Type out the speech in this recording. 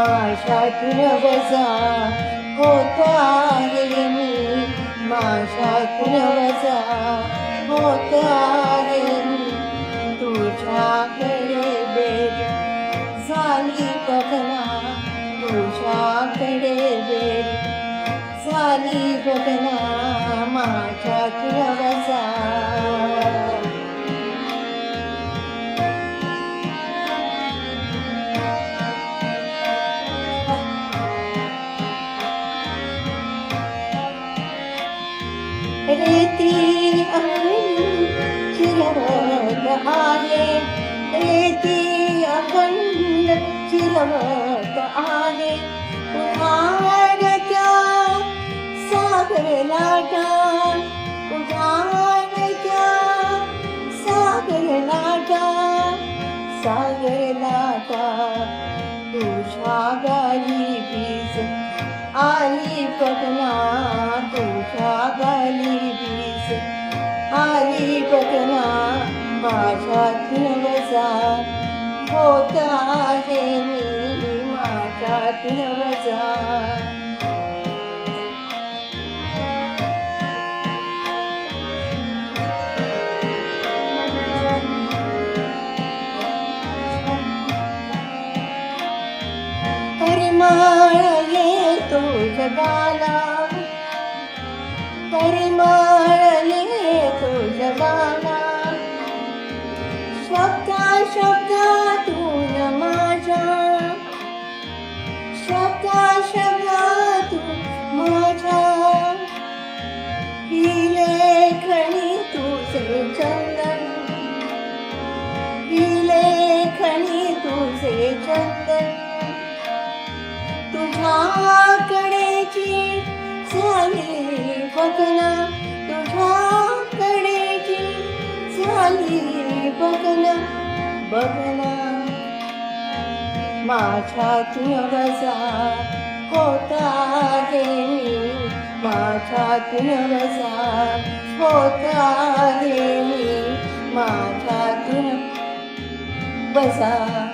माशातून वजा होत आहे मी, माशातून वजा होत आहे मी. तुझ्याकडे बेड झाली बघना, तुझ्याकडे बेड झाली बघना, माझ्यातून वजा. रेती अखंड चिरवत आहे, रेती अखंड चिरवत आहे. उधारत्या सागर लाटा, उधारत्या सागर लाटा, सागर लाटा. तुझ्या गाली बीज आली बघना, तुझ्या गाली बीज आली बघना, माझ्यातून वजा होत आहे मी, माझ्यातून वजा. परिमळ येतो जगाला, परिमळ येतो जगाला. शब्दातून माझ्या, शब्दातून माझ्या. ही लेखणी तुझे चंदन, ही लेखणी तुझे चंदन. तुझ्याकडेची झाली बघना, तुझ्याकडेची झाली बघना, बघना. माझ्यातून वजा होत आहे मी, माझ्यातून वजा होत आहे मी, माझ्यातून वजा.